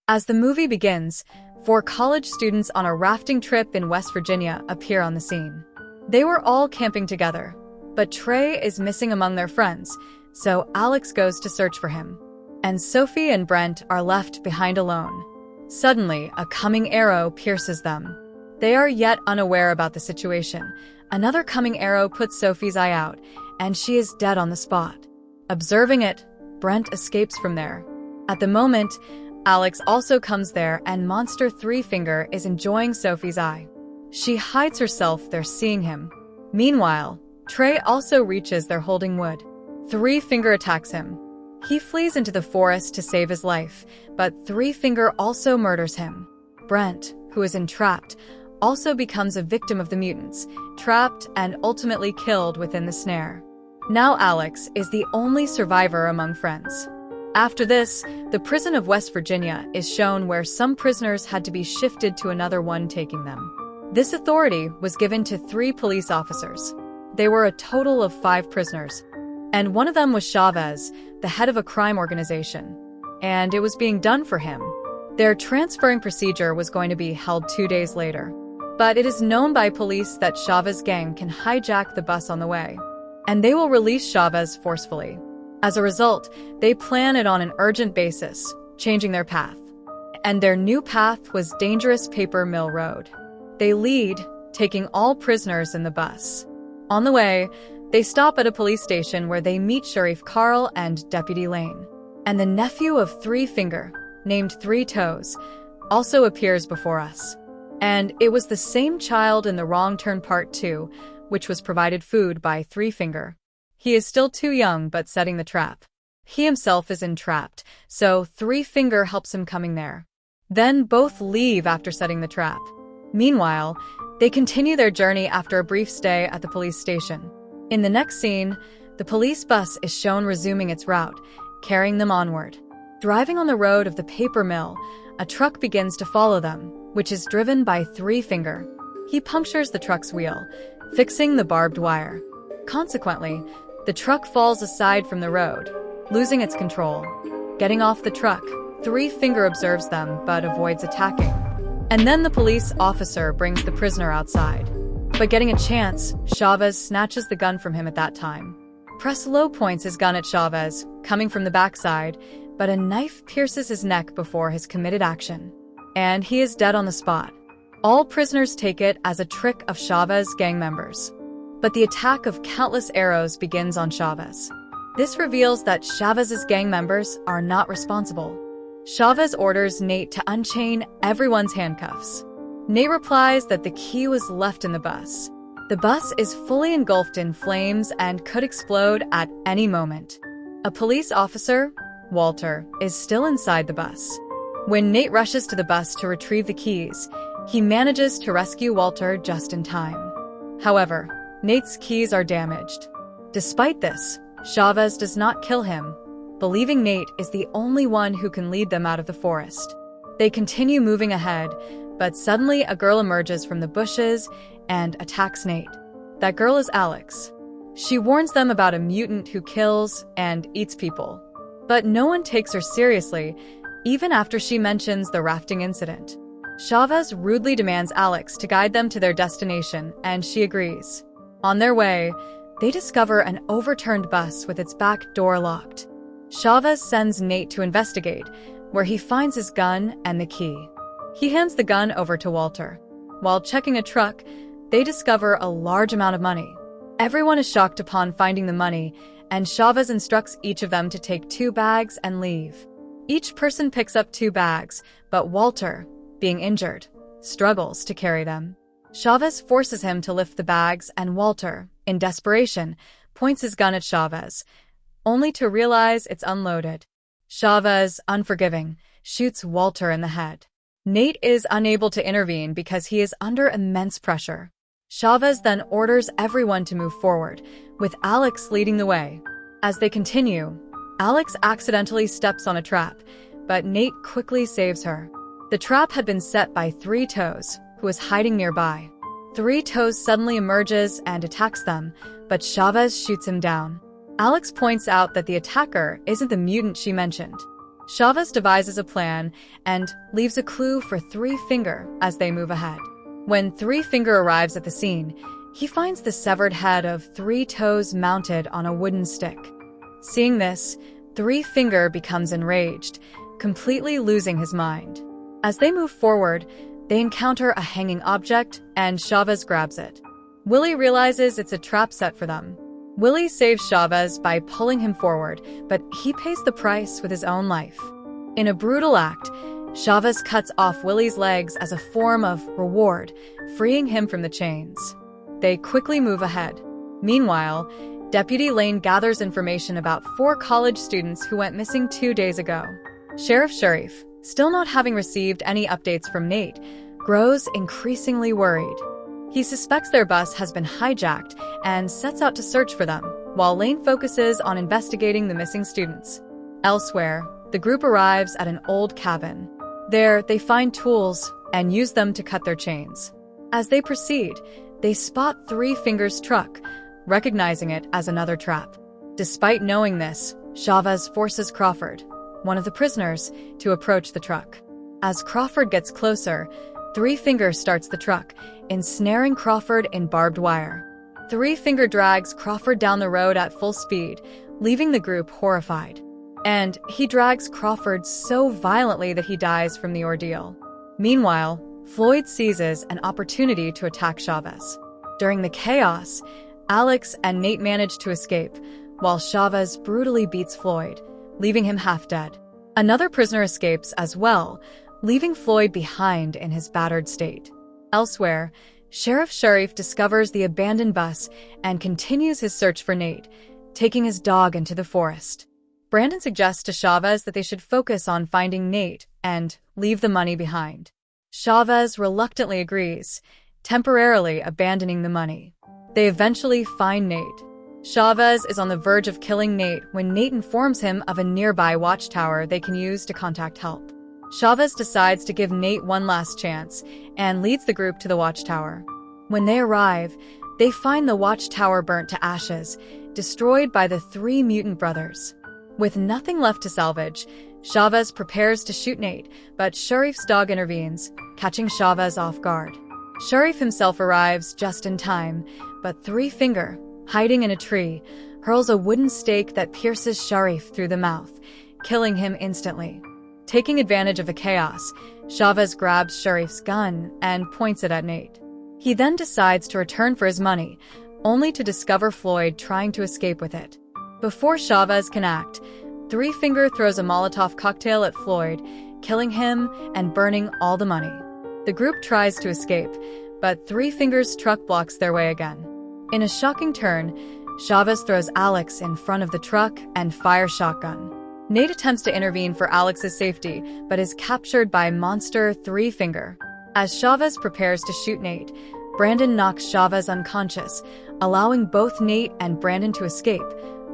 As the movie begins, 4 college students on a rafting trip in West Virginia appear on the scene. They were all camping together, but Trey is missing among their friends, so Alex goes to search for him. And Sophie and Brent are left behind alone. Suddenly, a coming arrow pierces them. They are yet unaware about the situation. Another coming arrow puts Sophie's eye out, and she is dead on the spot. Observing it, Brent escapes from there. At the moment, Alex also comes there, and Monster Three Finger is enjoying Sophie's eye. She hides herself there, seeing him. Meanwhile, Trey also reaches there holding wood. Three Finger attacks him. He flees into the forest to save his life, but Three Finger also murders him. Brent, who is entrapped, also becomes a victim of the mutants, trapped and ultimately killed within the snare. Now Alex is the only survivor among friends. After this, the prison of West Virginia is shown, where some prisoners had to be shifted to another one taking them. This authority was given to 3 police officers. They were a total of 5 prisoners, and one of them was Chavez, the head of a crime organization, and it was being done for him. Their transferring procedure was going to be held 2 days later, but it is known by police that Chavez's gang can hijack the bus on the way, and they will release Chavez forcefully. As a result, they plan it on an urgent basis, changing their path. And their new path was Dangerous Paper Mill Road. They lead, taking all prisoners in the bus. On the way, they stop at a police station where they meet Sheriff Carl and Deputy Lane. And the nephew of Three Finger, named Three Toes, also appears before us. And it was the same child in The Wrong Turn Part 2, which was provided food by Three Finger. He is still too young, but setting the trap. He himself is entrapped, so Three Finger helps him coming there. Then both leave after setting the trap. Meanwhile, they continue their journey after a brief stay at the police station. In the next scene, the police bus is shown resuming its route, carrying them onward. Driving on the road of the paper mill, a truck begins to follow them, which is driven by Three Finger. He punctures the truck's wheel, fixing the barbed wire. Consequently, the truck falls aside from the road, losing its control. Getting off the truck, Three Finger observes them but avoids attacking. And then the police officer brings the prisoner outside. But getting a chance, Chavez snatches the gun from him at that time. Preslow points his gun at Chavez, coming from the backside, but a knife pierces his neck before his committed action. And he is dead on the spot. All prisoners take it as a trick of Chavez's gang members. But the attack of countless arrows begins on Chavez. This reveals that Chavez's gang members are not responsible. Chavez orders Nate to unchain everyone's handcuffs. Nate replies that the key was left in the bus. The bus is fully engulfed in flames and could explode at any moment. A police officer, Walter, is still inside the bus. When Nate rushes to the bus to retrieve the keys, he manages to rescue Walter just in time. However, Nate's keys are damaged. Despite this, Chavez does not kill him, believing Nate is the only one who can lead them out of the forest. They continue moving ahead, but suddenly a girl emerges from the bushes and attacks Nate. That girl is Alex. She warns them about a mutant who kills and eats people. But no one takes her seriously, even after she mentions the rafting incident. Chavez rudely demands Alex to guide them to their destination, and she agrees. On their way, they discover an overturned bus with its back door locked. Chavez sends Nate to investigate, where he finds his gun and the key. He hands the gun over to Walter. While checking a truck, they discover a large amount of money. Everyone is shocked upon finding the money, and Chavez instructs each of them to take 2 bags and leave. Each person picks up 2 bags, but Walter, being injured, struggles to carry them. Chavez forces him to lift the bags, and Walter, in desperation, points his gun at Chavez, only to realize it's unloaded. Chavez, unforgiving, shoots Walter in the head. Nate is unable to intervene because he is under immense pressure. Chavez then orders everyone to move forward, with Alex leading the way. As they continue, Alex accidentally steps on a trap, but Nate quickly saves her. The trap had been set by Three Toes, who is hiding nearby. Three Toes suddenly emerges and attacks them, but Chavez shoots him down. Alex points out that the attacker isn't the mutant she mentioned. Chavez devises a plan and leaves a clue for Three Finger as they move ahead. When Three Finger arrives at the scene, he finds the severed head of Three Toes mounted on a wooden stick. Seeing this, Three Finger becomes enraged, completely losing his mind. As they move forward, they encounter a hanging object, and Chavez grabs it. Willie realizes it's a trap set for them. Willie saves Chavez by pulling him forward, but he pays the price with his own life. In a brutal act, Chavez cuts off Willie's legs as a form of reward, freeing him from the chains. They quickly move ahead. Meanwhile, Deputy Lane gathers information about 4 college students who went missing 2 days ago. Sheriff Sharif, still not having received any updates from Nate, grows increasingly worried. He suspects their bus has been hijacked and sets out to search for them, while Lane focuses on investigating the missing students. Elsewhere, the group arrives at an old cabin. There, they find tools and use them to cut their chains. As they proceed, they spot Three Fingers' truck, recognizing it as another trap. Despite knowing this, Chavez forces Crawford, one of the prisoners, to approach the truck. As Crawford gets closer, Three Finger starts the truck, ensnaring Crawford in barbed wire. Three Finger drags Crawford down the road at full speed, leaving the group horrified. And he drags Crawford so violently that he dies from the ordeal. Meanwhile, Floyd seizes an opportunity to attack Chavez. During the chaos, Alex and Nate manage to escape, while Chavez brutally beats Floyd, leaving him half dead. Another prisoner escapes as well, leaving Floyd behind in his battered state. Elsewhere, Sheriff Sharif discovers the abandoned bus and continues his search for Nate, taking his dog into the forest. Brandon suggests to Chavez that they should focus on finding Nate and leave the money behind. Chavez reluctantly agrees, temporarily abandoning the money. They eventually find Nate. Chavez is on the verge of killing Nate when Nate informs him of a nearby watchtower they can use to contact help. Chavez decides to give Nate one last chance and leads the group to the watchtower. When they arrive, they find the watchtower burnt to ashes, destroyed by the 3 mutant brothers. With nothing left to salvage, Chavez prepares to shoot Nate, but Sharif's dog intervenes, catching Chavez off guard. Sharif himself arrives just in time, but Three Finger, hiding in a tree, hurls a wooden stake that pierces Sharif through the mouth, killing him instantly. Taking advantage of the chaos, Chavez grabs Sharif's gun and points it at Nate. He then decides to return for his money, only to discover Floyd trying to escape with it. Before Chavez can act, Three Finger throws a Molotov cocktail at Floyd, killing him and burning all the money. The group tries to escape, but Three Finger's truck blocks their way again. In a shocking turn, Chavez throws Alex in front of the truck and fires shotgun. Nate attempts to intervene for Alex's safety, but is captured by monster Three Finger. As Chavez prepares to shoot Nate, Brandon knocks Chavez unconscious, allowing both Nate and Brandon to escape,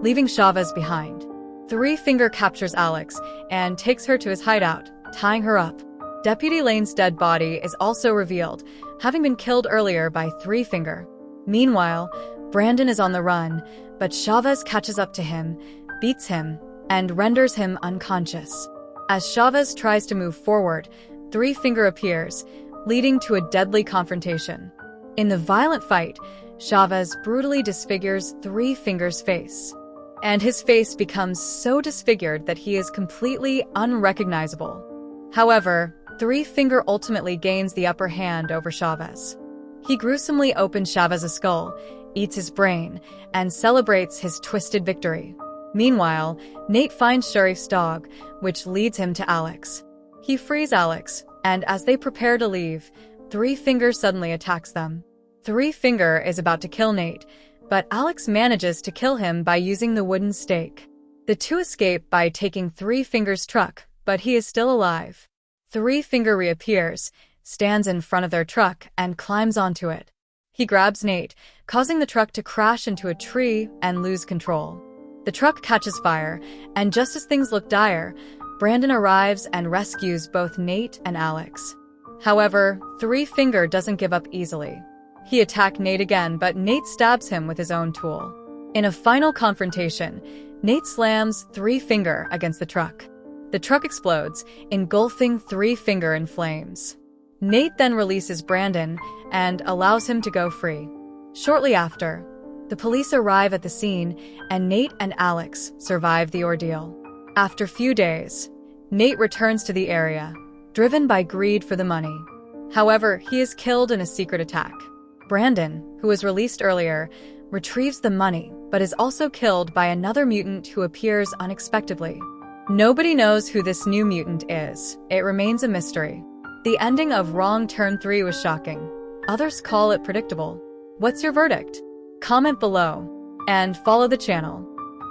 leaving Chavez behind. Three Finger captures Alex and takes her to his hideout, tying her up. Deputy Lane's dead body is also revealed, having been killed earlier by Three Finger. Meanwhile, Brandon is on the run, but Chavez catches up to him, beats him, and renders him unconscious. As Chavez tries to move forward, Three Finger appears, leading to a deadly confrontation. In the violent fight, Chavez brutally disfigures Three Finger's face. And his face becomes so disfigured that he is completely unrecognizable. However, Three Finger ultimately gains the upper hand over Chavez. He gruesomely opens Chavez's skull, eats his brain, and celebrates his twisted victory. Meanwhile, Nate finds Sharif's dog, which leads him to Alex. He frees Alex, and as they prepare to leave, Three Finger suddenly attacks them. Three Finger is about to kill Nate, but Alex manages to kill him by using the wooden stake. The two escape by taking Three Finger's truck, but he is still alive. Three Finger reappears, stands in front of their truck, and climbs onto it. He grabs Nate, causing the truck to crash into a tree and lose control. The truck catches fire, and just as things look dire, Brandon arrives and rescues both Nate and Alex. However, Three Finger doesn't give up easily. He attacks Nate again, but Nate stabs him with his own tool. In a final confrontation, Nate slams Three Finger against the truck. The truck explodes, engulfing Three-Finger in flames. Nate then releases Brandon and allows him to go free. Shortly after, the police arrive at the scene, and Nate and Alex survive the ordeal. After few days, Nate returns to the area, driven by greed for the money. However, he is killed in a secret attack. Brandon, who was released earlier, retrieves the money, but is also killed by another mutant who appears unexpectedly. Nobody knows who this new mutant is. It remains a mystery. The ending of Wrong Turn 3 was shocking. Others call it predictable. What's your verdict? Comment below and follow the channel.